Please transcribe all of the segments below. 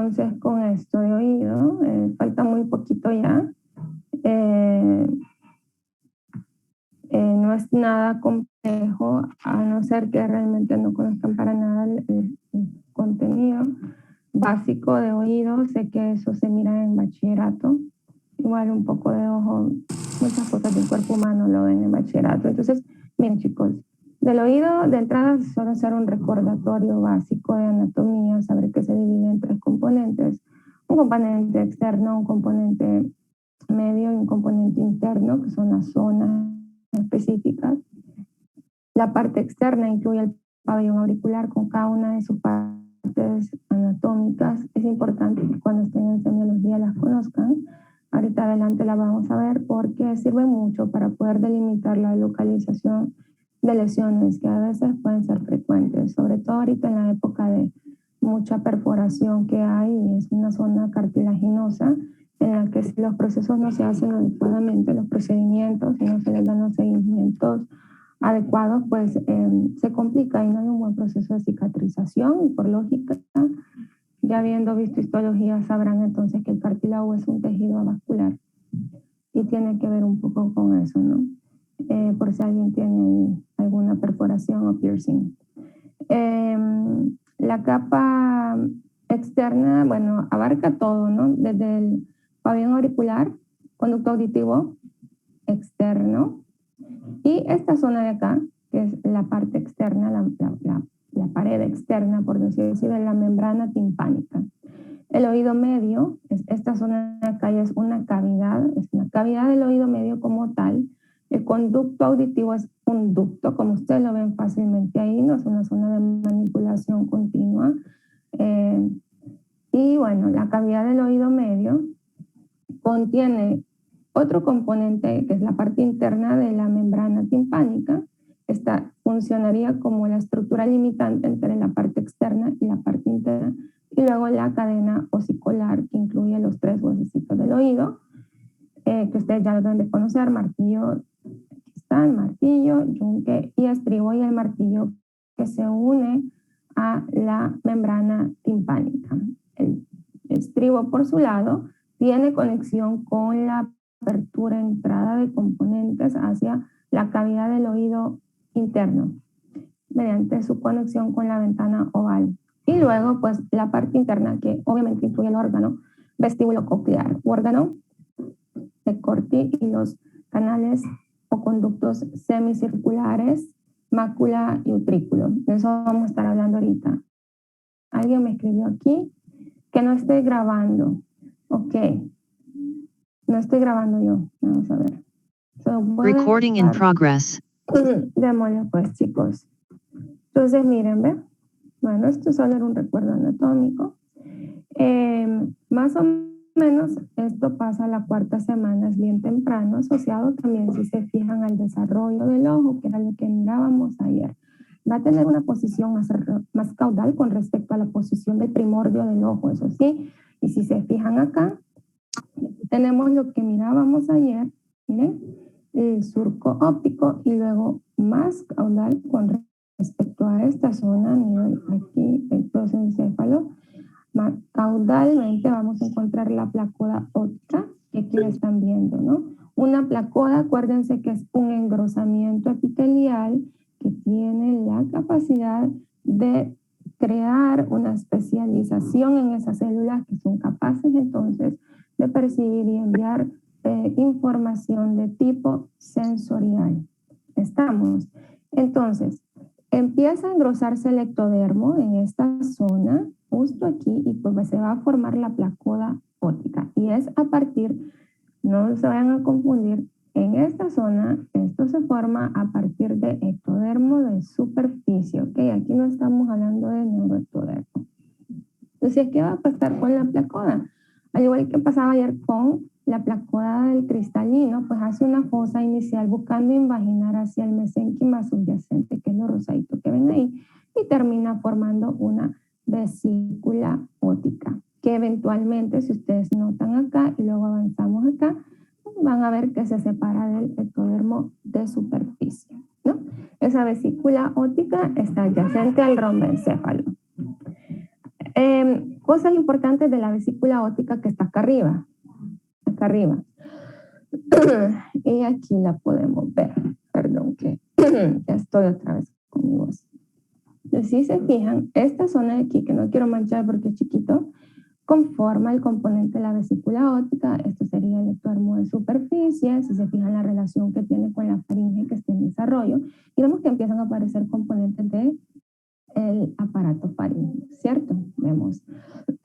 entonces con esto de oído, falta muy poquito ya. No es nada complejo, a no ser que realmente no conozcan para nada el contenido básico de oído. Sé que eso se mira en bachillerato. Igual un poco de ojo, muchas cosas del cuerpo humano lo ven en bachillerato. Entonces, miren chicos, del oído de entrada suele ser un recordatorio básico de anatomía, saber que se divide en 3 componentes. Un componente externo, un componente medio y un componente interno, que son las zonas específicas. La parte externa incluye el pabellón auricular con cada una de sus partes anatómicas. Es importante que cuando estén en semiología las conozcan. Ahorita adelante la vamos a ver porque sirve mucho para poder delimitar la localización de lesiones que a veces pueden ser frecuentes, sobre todo ahorita en la época de mucha perforación que hay, y es una zona cartilaginosa en la que si los procesos no se hacen adecuadamente, los procedimientos, y no se les dan los seguimientos adecuados, pues se complica y no hay un buen proceso de cicatrización. Y por lógica, ya habiendo visto histología, sabrán entonces que el cartílago es un tejido avascular y tiene que ver un poco con eso, ¿no? Por si alguien tiene alguna perforación o piercing. La capa externa, bueno, abarca todo, ¿no? Desde el pabellón auricular, conducto auditivo externo, y esta zona de acá, que es la parte externa, la pared externa, por decirlo así, de la membrana timpánica. El oído medio, esta zona de acá es una cavidad del oído medio como tal. El conducto auditivo es un ducto, como ustedes lo ven fácilmente ahí, no es una zona de manipulación continua. Y bueno, la cavidad del oído medio contiene otro componente que es la parte interna de la membrana timpánica. Esta funcionaría como la estructura limitante entre la parte externa y la parte interna. Y luego la cadena osicular, que incluye los 3 huesecitos del oído, que ustedes ya lo deben de conocer: martillo, aquí está el martillo, yunque y estribo, y el martillo que se une a la membrana timpánica. El estribo, por su lado, tiene conexión con la apertura, entrada de componentes hacia la cavidad del oído interno, mediante su conexión con la ventana oval. Y luego, pues, la parte interna, que obviamente incluye el órgano vestíbulo coclear, órgano de Corti y los canales o conductos semicirculares, mácula y utrículo. De eso vamos a estar hablando ahorita. Alguien me escribió aquí que no estoy grabando. Ok. No estoy grabando yo. Vamos a ver. Recording in progress. Démosle pues, chicos. Entonces, miren, ¿ve? Bueno, esto solo era un recuerdo anatómico. Más o menos esto pasa a la 4ª semana, es bien temprano, asociado también, si se fijan, al desarrollo del ojo, que era lo que mirábamos ayer. Va a tener una posición más caudal con respecto a la posición del primordio del ojo, eso sí. Y si se fijan acá, tenemos lo que mirábamos ayer, miren, el surco óptico, y luego más caudal con respecto a esta zona, miren aquí el prosencéfalo. Caudalmente vamos a encontrar la placoda óptica, que aquí la están viendo, ¿no? Una placoda, acuérdense que es un engrosamiento epitelial que tiene la capacidad de crear una especialización en esas células que son capaces entonces de percibir y enviar información de tipo sensorial. ¿Estamos? Entonces, empieza a engrosarse el ectodermo en esta zona, justo aquí, y pues se va a formar la placoda óptica. Y es a partir, no se vayan a confundir, en esta zona, esto se forma a partir de ectodermo de superficie, ¿ok? Aquí no estamos hablando de neuroectodermo. Entonces, ¿qué va a pasar con la placoda? Al igual que pasaba ayer con la placoda del cristalino, pues hace una fosa inicial buscando invaginar hacia el mesénquima subyacente, que es lo rosadito que ven ahí, y termina formando una vesícula óptica, que eventualmente, si ustedes notan acá y luego avanzamos acá, van a ver que se separa del ectodermo de superficie, ¿no? Esa vesícula óptica está adyacente al romboencéfalo. Cosas importantes de la vesícula óptica que está acá arriba. Acá arriba. Y aquí la podemos ver. Perdón, que ya estoy otra vez con mi voz. Entonces, si se fijan, esta zona de aquí, que no quiero manchar porque es chiquito, conforma el componente de la vesícula óptica. Esto sería el ectodermo de superficie. Si se fijan la relación que tiene con la faringe que está en desarrollo, y vemos que empiezan a aparecer componentes de el aparato faríngeo, ¿cierto? Vemos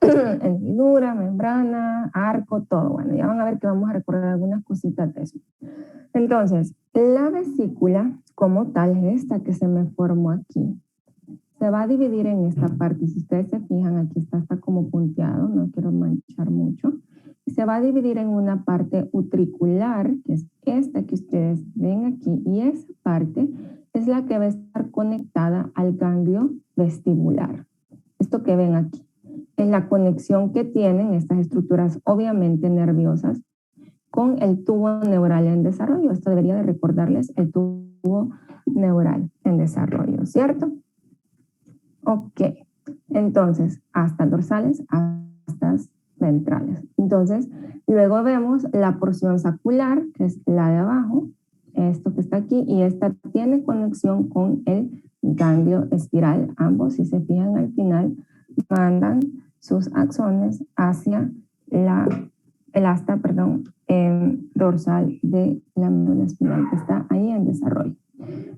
hendidura, membrana, arco, todo. Bueno, ya van a ver que vamos a recordar algunas cositas de eso. Entonces, la vesícula como tal, esta que se me formó aquí, se va a dividir en esta parte. Si ustedes se fijan, aquí está como punteado, no quiero manchar mucho. Se va a dividir en una parte utricular, que es esta que ustedes ven aquí, y esa parte es la que va a estar conectada al ganglio vestibular. Esto que ven aquí es la conexión que tienen estas estructuras obviamente nerviosas con el tubo neural en desarrollo. Esto debería de recordarles el tubo neural en desarrollo, ¿cierto? Ok, entonces hasta dorsales, hasta ventrales. Entonces, luego vemos la porción saccular, que es la de abajo, esto que está aquí, y esta tiene conexión con el ganglio espiral. Ambos, si se fijan al final, mandan sus axones hacia el asta, dorsal de la médula espinal que está ahí en desarrollo.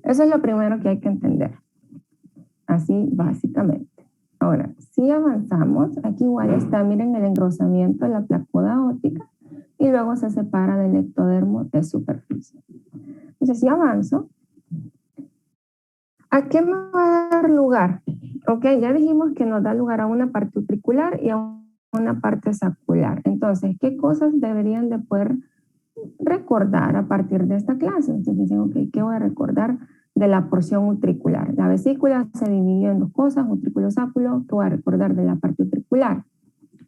Eso es lo primero que hay que entender. Así básicamente. Ahora, si avanzamos, aquí igual está, miren el engrosamiento de la placoda óptica y luego se separa del ectodermo de superficie. Entonces, si avanzo, ¿a qué me va a dar lugar? Ok, ya dijimos que nos da lugar a una parte utricular y a una parte saccular. Entonces, ¿qué cosas deberían de poder recordar a partir de esta clase? Entonces dicen, ok, ¿qué voy a recordar de la porción utricular? La vesícula se dividió en dos cosas, utrículo, sáculo. ¿Qué voy a recordar de la parte utricular?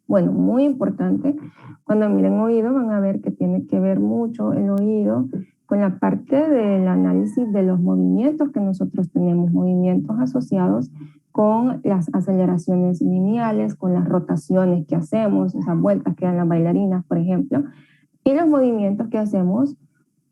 Bueno, muy importante, cuando miren oído van a ver que tiene que ver mucho el oído con la parte del análisis de los movimientos que nosotros tenemos, movimientos asociados con las aceleraciones lineales, con las rotaciones que hacemos, esas vueltas que dan las bailarinas, por ejemplo, y los movimientos que hacemos,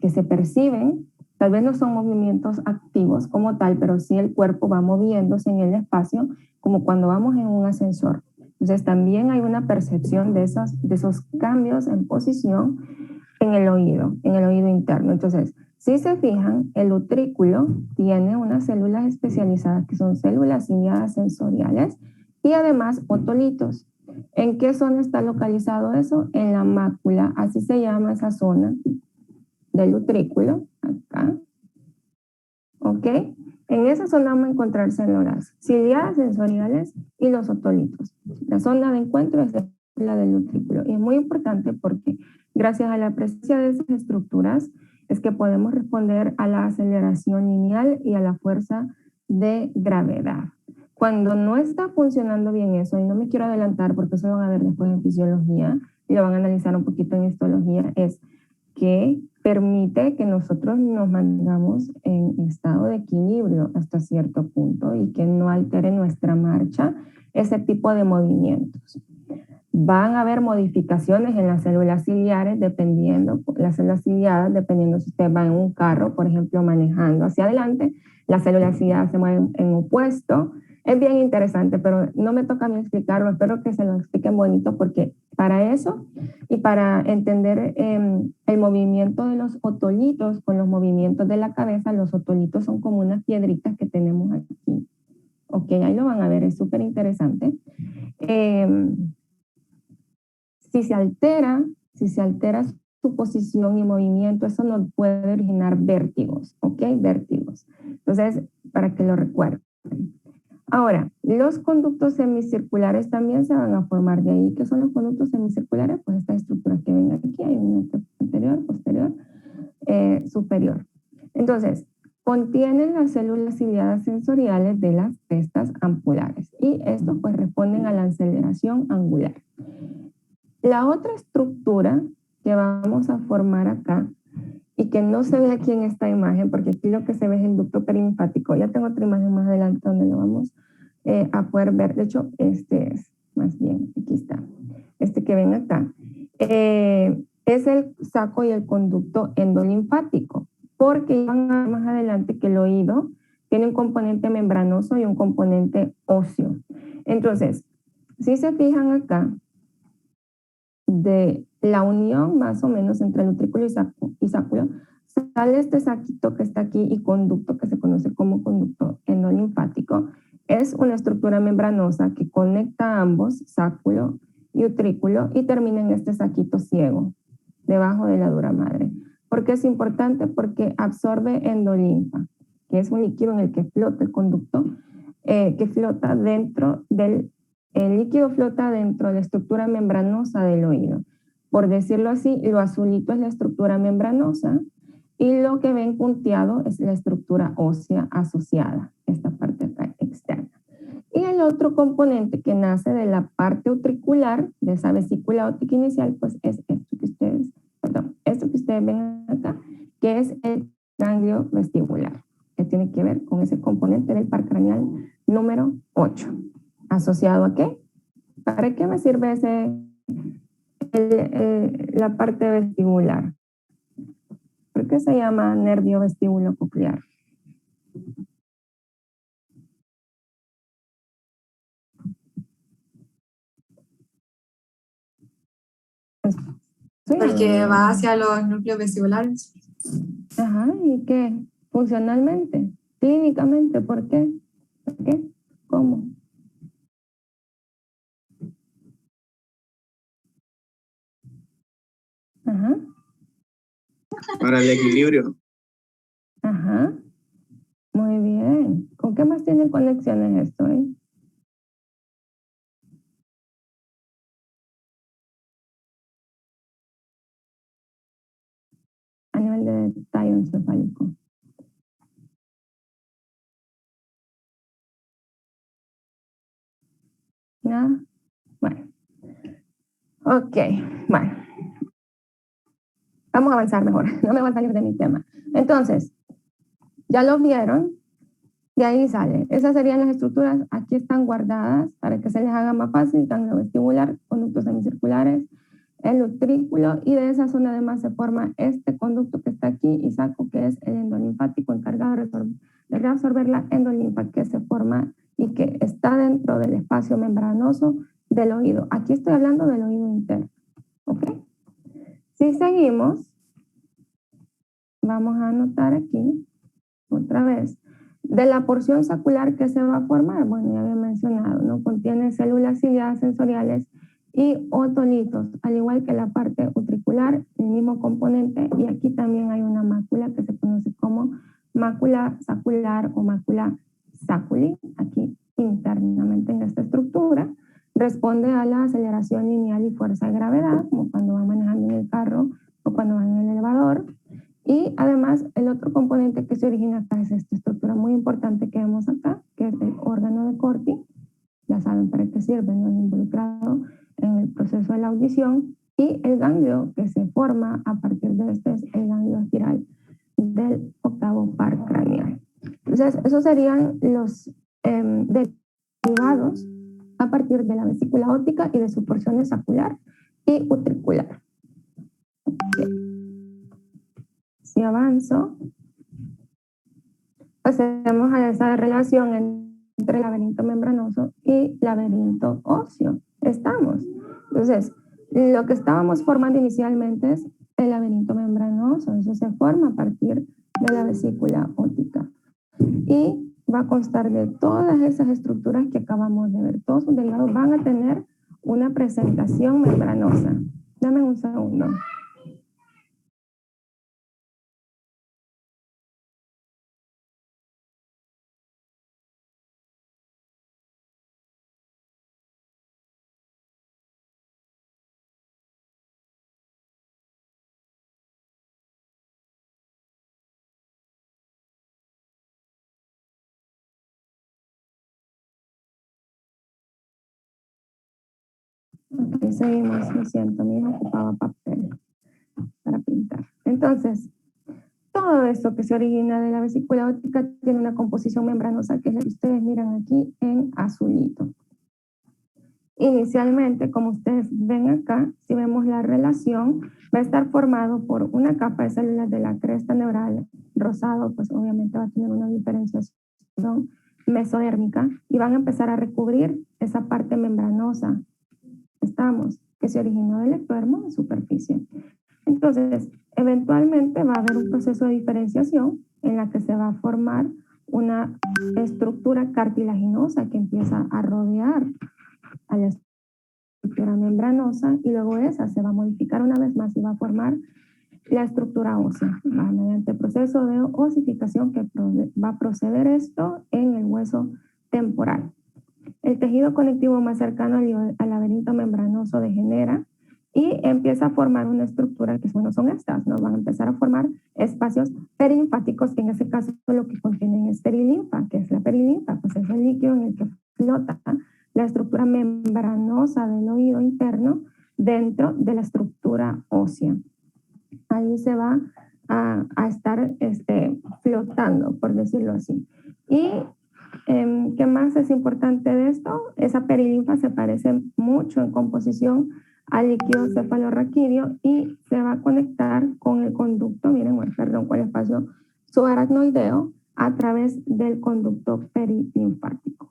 que se perciben, tal vez no son movimientos activos como tal, pero sí el cuerpo va moviéndose en el espacio, como cuando vamos en un ascensor. Entonces también hay una percepción de esos cambios en posición en el oído interno. Entonces, si se fijan, el utrículo tiene unas células especializadas que son células ciliadas sensoriales y además otolitos. ¿En qué zona está localizado eso? En la mácula, así se llama esa zona del utrículo, acá. ¿Ok? En esa zona vamos a encontrar células ciliadas sensoriales y los otolitos. La zona de encuentro es la del utrículo. Y es muy importante porque gracias a la presencia de esas estructuras es que podemos responder a la aceleración lineal y a la fuerza de gravedad. Cuando no está funcionando bien eso, y no me quiero adelantar porque eso lo van a ver después en fisiología y lo van a analizar un poquito en histología, es que permite que nosotros nos mantengamos en estado de equilibrio hasta cierto punto y que no altere nuestra marcha ese tipo de movimientos. Van a haber modificaciones en las células ciliares dependiendo, las células ciliadas, dependiendo si usted va en un carro, por ejemplo, manejando hacia adelante, las células ciliadas se mueven en opuesto. Es bien interesante, pero no me toca a mí explicarlo, espero que se lo expliquen bonito porque para eso y para entender el movimiento de los otolitos con los movimientos de la cabeza, los otolitos son como unas piedritas que tenemos aquí. Ok, ahí lo van a ver, es súper interesante. Si se altera su posición y movimiento, eso nos puede originar vértigos, ¿ok? Vértigos. Entonces, para que lo recuerden. Ahora, los conductos semicirculares también se van a formar de ahí. ¿Qué son los conductos semicirculares? Pues esta estructura que ven aquí, hay una anterior, posterior, superior. Entonces, contienen las células ciliadas sensoriales de las crestas ampulares y estos pues responden a la aceleración angular. La otra estructura que vamos a formar acá y que no se ve aquí en esta imagen, porque aquí lo que se ve es el ducto perilinfático. Ya tengo otra imagen más adelante donde lo vamos a poder ver. De hecho, este es. más bien, aquí está, este que ven acá, es el saco y el conducto endolinfático, porque van a ver más adelante que el oído tiene un componente membranoso y un componente óseo. Entonces, si se fijan acá, de la unión más o menos entre el utrículo y sáculo, sale este saquito que está aquí y conducto que se conoce como conducto endolinfático. Es una estructura membranosa que conecta ambos, sáculo y utrículo, y termina en este saquito ciego, debajo de la dura madre. ¿Por qué es importante? Porque absorbe endolinfa, que es un líquido en el que flota el conducto, que flota dentro del, el líquido flota dentro de la estructura membranosa del oído. Por decirlo así, lo azulito es la estructura membranosa y lo que ven punteado es la estructura ósea asociada, esta parte acá externa. Y el otro componente que nace de la parte utricular, de esa vesícula óptica inicial, pues es esto que ustedes ven acá, que es el ganglio vestibular, que tiene que ver con ese componente del par craneal número 8. ¿Asociado a qué? ¿Para qué me sirve la parte vestibular? ¿Por qué se llama nervio vestibulococlear? Porque va hacia los núcleos vestibulares. Ajá, ¿y qué? Funcionalmente, clínicamente, ¿por qué? ¿Por qué? ¿Cómo? Ajá. Para el equilibrio. Ajá. Muy bien. ¿Con qué más tiene conexiones esto, A nivel de tallo encefálico. ¿Nada? Bueno. Ok, bueno. Vamos a avanzar mejor. No me voy a salir de mi tema. Entonces, ya lo vieron. De ahí sale. Esas serían las estructuras. Aquí están guardadas para que se les haga más fácil. Ganglio vestibular, conductos semicirculares, el utrículo, y de esa zona además se forma este conducto que está aquí y saco, que es el endolinfático encargado de reabsorber la endolinfa que se forma y que está dentro del espacio membranoso del oído. Aquí estoy hablando del oído interno. ¿Ok? Si seguimos, vamos a anotar aquí otra vez. De la porción sacular que se va a formar, bueno, ya había mencionado, ¿no? Contiene células ciliadas sensoriales y otolitos, al igual que la parte utricular, el mismo componente, y aquí también hay una mácula que se conoce como mácula sacular o mácula saculi, aquí internamente en esta estructura. Responde a la aceleración lineal y fuerza de gravedad, como cuando van manejando en el carro o cuando van en el elevador. Y además, el otro componente que se origina acá es esta estructura muy importante que vemos acá, que es el órgano de Corti. Ya saben para qué sirve, ¿no? Involucrado en el proceso de la audición. Y el ganglio que se forma a partir de este es el ganglio espiral del octavo par craneal. Entonces, esos serían los derivados a partir de la vesícula óptica y de sus porciones sacular y utricular. Okay. Si avanzo, pasemos a esa relación entre laberinto membranoso y laberinto óseo. Estamos. Entonces, lo que estábamos formando inicialmente es el laberinto membranoso. Eso se forma a partir de la vesícula óptica. Y va a constar de todas esas estructuras que acabamos de ver. Todos sus derivados van a tener una presentación membranosa. Dame un segundo. Ok, seguimos, lo siento, mi hijo ocupaba papel para pintar. Entonces, todo esto que se origina de la vesícula óptica tiene una composición membranosa que es la que ustedes miran aquí en azulito. Inicialmente, como ustedes ven acá, si vemos la relación, va a estar formado por una capa de células de la cresta neural rosado, pues obviamente va a tener una diferenciación mesodérmica y van a empezar a recubrir esa parte membranosa, que se originó del ectodermo en superficie. Entonces, eventualmente va a haber un proceso de diferenciación en la que se va a formar una estructura cartilaginosa que empieza a rodear a la estructura membranosa y luego esa se va a modificar una vez más y va a formar la estructura ósea mediante el proceso de osificación que va a proceder esto en el hueso temporal. El tejido conectivo más cercano al laberinto membranoso degenera y empieza a formar una estructura que son estas, ¿no? Van a empezar a formar espacios perilinfáticos que en este caso lo que contienen es perilinfa, que es la perilinfa, pues es el líquido en el que flota la estructura membranosa del oído interno dentro de la estructura ósea. Ahí se va a estar flotando, por decirlo así. Y ¿qué más es importante de esto? Esa perilinfa se parece mucho en composición al líquido cefalorraquídeo y se va a conectar con el conducto, con el espacio subaracnoideo a través del conducto perilinfático.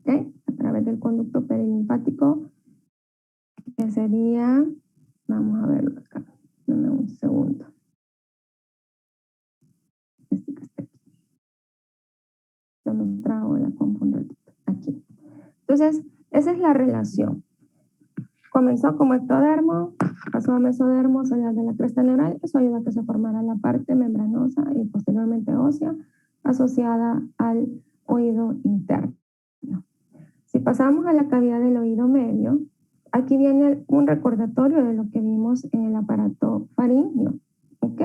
¿Okay? A través del conducto perilinfático, que sería, vamos a verlo acá, dame un segundo. Yo me trago la compu un ratito, aquí. Entonces, esa es la relación. Comenzó como ectodermo, pasó a mesodermo, células de la cresta neural, eso ayuda a que se formara la parte membranosa y posteriormente ósea asociada al oído interno. Si pasamos a la cavidad del oído medio, aquí viene un recordatorio de lo que vimos en el aparato faríngeo, ¿ok?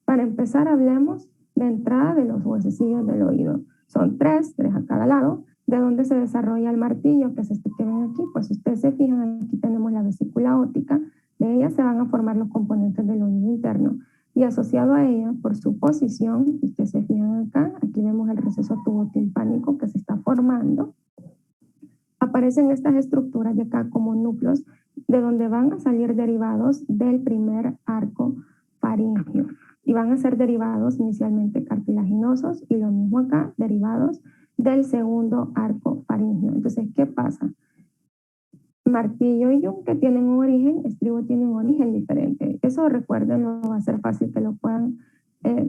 Para empezar, hablemos de entrada de los huesecillos del oído. Son tres a cada lado, de donde se desarrolla el martillo, que es este que ven aquí. Pues si ustedes se fijan, aquí tenemos la vesícula óptica, de ella se van a formar los componentes del oído interno, y asociado a ella, por su posición, si ustedes se fijan acá, aquí vemos el receso tubotimpánico que se está formando. Aparecen estas estructuras de acá como núcleos, de donde van a salir derivados del primer arco faríngeo. Y van a ser derivados inicialmente cartilaginosos y lo mismo acá, derivados del segundo arco faríngeo. Entonces, ¿qué pasa? Martillo y yunque tienen un origen, estribo tiene un origen diferente. Eso recuerden, no va a ser fácil que lo puedan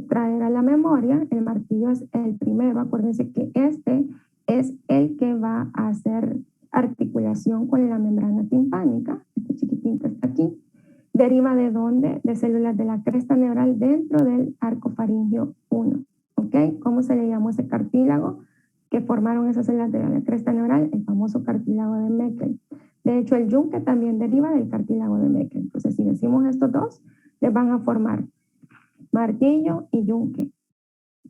traer a la memoria. El martillo es el primero. Acuérdense que este es el que va a hacer articulación con la membrana timpánica. Este chiquitín que está aquí. Deriva de dónde? De células de la cresta neural dentro del arco faríngeo 1. ¿Ok? ¿Cómo se le llamó ese cartílago que formaron esas células de la cresta neural? El famoso cartílago de Meckel. De hecho, el yunque también deriva del cartílago de Meckel. Entonces, si decimos estos dos, les van a formar martillo y yunque.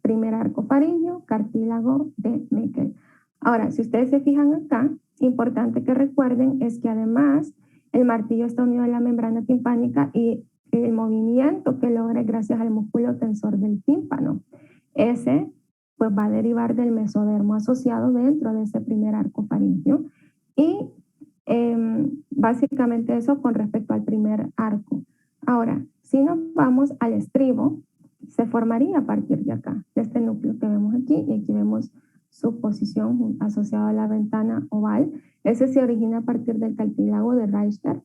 Primer arco faríngeo, cartílago de Meckel. Ahora, si ustedes se fijan acá, importante que recuerden es que además el martillo está unido a la membrana timpánica y el movimiento que logra gracias al músculo tensor del tímpano. Ese pues va a derivar del mesodermo asociado dentro de ese primer arco faríngeo y básicamente eso con respecto al primer arco. Ahora, si nos vamos al estribo, se formaría a partir de acá, de este núcleo que vemos aquí, y aquí vemos su posición asociada a la ventana oval. Ese se origina a partir del cartílago de Reichter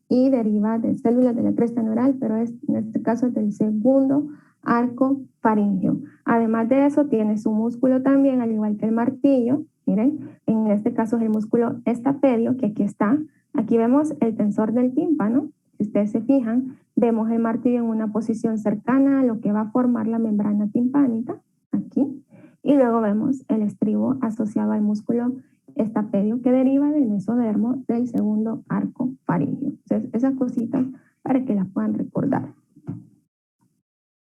y deriva de células de la cresta neural, pero en este caso es del segundo arco faríngeo. Además de eso, tiene su músculo también, al igual que el martillo. Miren, en este caso es el músculo estapedio, que aquí está. Aquí vemos el tensor del tímpano. Si ustedes se fijan, vemos el martillo en una posición cercana a lo que va a formar la membrana timpánica, aquí. Y luego vemos el estribo asociado al músculo estapedio que deriva del mesodermo del segundo arco faríngeo. Entonces, esas cositas para que las puedan recordar.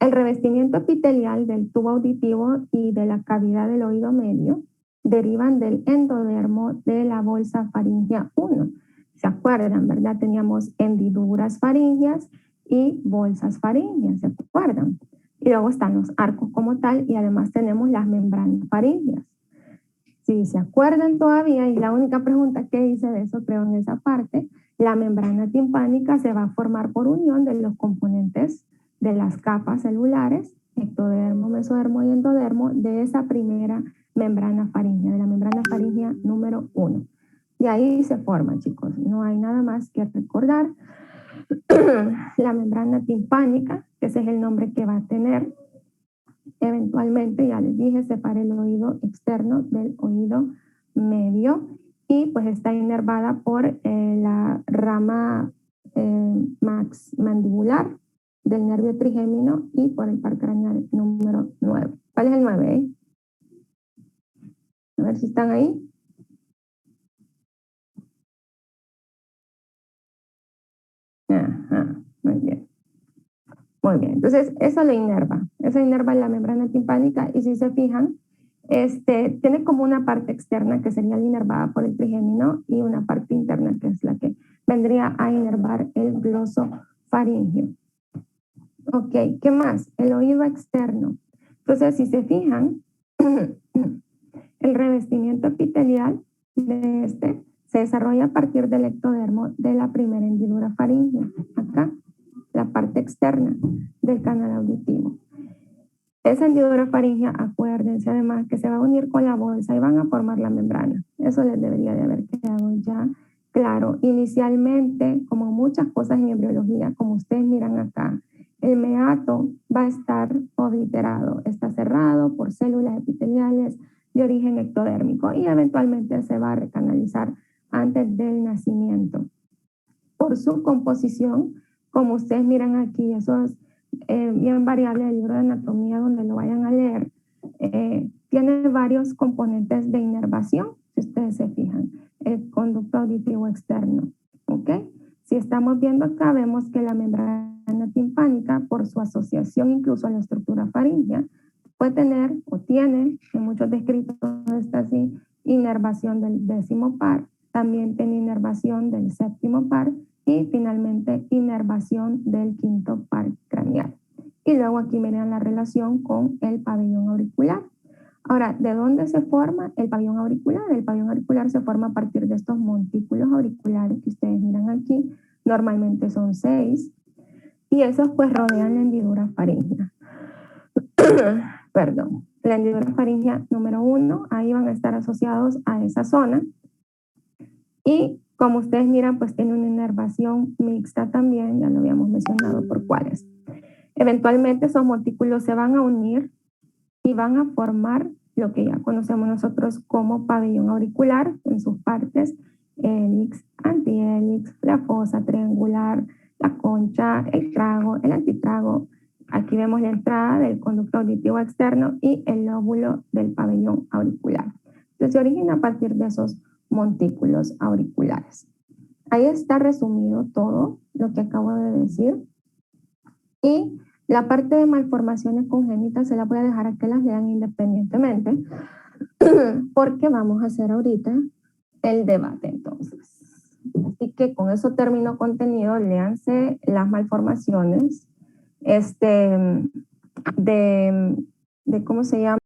El revestimiento epitelial del tubo auditivo y de la cavidad del oído medio derivan del endodermo de la bolsa faríngea 1. ¿Se acuerdan, verdad? Teníamos hendiduras faríngeas y bolsas faríngeas, ¿se acuerdan? Y luego están los arcos como tal y además tenemos las membranas faríngeas. si se acuerdan todavía, y la única pregunta que hice de eso, creo, en esa parte, la membrana timpánica se va a formar por unión de los componentes de las capas celulares, ectodermo, mesodermo y endodermo, de esa primera membrana faríngea, de la membrana faríngea número 1. De ahí se forma, chicos. No hay nada más que recordar. La membrana timpánica, que ese es el nombre que va a tener. Eventualmente, ya les dije, separa el oído externo del oído medio y pues está inervada por la rama mandibular del nervio trigémino y por el par craneal número 9. ¿Cuál es el 9? A ver si están ahí. Ajá, muy bien. Muy bien, entonces eso lo inerva, la membrana timpánica y si se fijan, tiene como una parte externa que sería la inervada por el trigémino y una parte interna que es la que vendría a inervar el gloso faríngeo. Ok, ¿qué más? El oído externo. Entonces, si se fijan, el revestimiento epitelial de se desarrolla a partir del ectodermo de la primera hendidura faríngea, acá, la parte externa del canal auditivo. Esa hendidura faríngea, acuérdense además que se va a unir con la bolsa y van a formar la membrana. Eso les debería de haber quedado ya claro. Inicialmente, como muchas cosas en embriología, como ustedes miran acá, el meato va a estar obliterado, está cerrado por células epiteliales de origen ectodérmico y eventualmente se va a recanalizar antes del nacimiento. Por su composición, como ustedes miran aquí, eso es bien variable del libro de anatomía donde lo vayan a leer, tiene varios componentes de inervación, si ustedes se fijan, el conducto auditivo externo, ¿ok? Si estamos viendo acá, vemos que la membrana timpánica, por su asociación incluso a la estructura faríngea, puede tener o tiene, en muchos descritos está así, inervación del 10º par, también tiene inervación del 7º par y finalmente inervación del 5º par craneal. Y luego aquí miren la relación con el pabellón auricular. Ahora, ¿de dónde se forma el pabellón auricular? El pabellón auricular se forma a partir de estos montículos auriculares que ustedes miran aquí. Normalmente son 6. Y esos pues rodean la hendidura faríngea. Perdón. La hendidura faríngea número 1, ahí van a estar asociados a esa zona. Y como ustedes miran, pues tiene una inervación mixta también, ya lo habíamos mencionado por cuáles. Eventualmente esos montículos se van a unir y van a formar lo que ya conocemos nosotros como pabellón auricular en sus partes, hélix, antihélix, la fosa triangular, la concha, el trago, el antitrago. Aquí vemos la entrada del conducto auditivo externo y el lóbulo del pabellón auricular. Entonces se origina a partir de esos montículos auriculares. Ahí está resumido todo lo que acabo de decir. Y la parte de malformaciones congénitas se la voy a dejar a que las lean independientemente, porque vamos a hacer ahorita el debate entonces. Así que con eso termino contenido, léanse las malformaciones de ¿cómo se llama?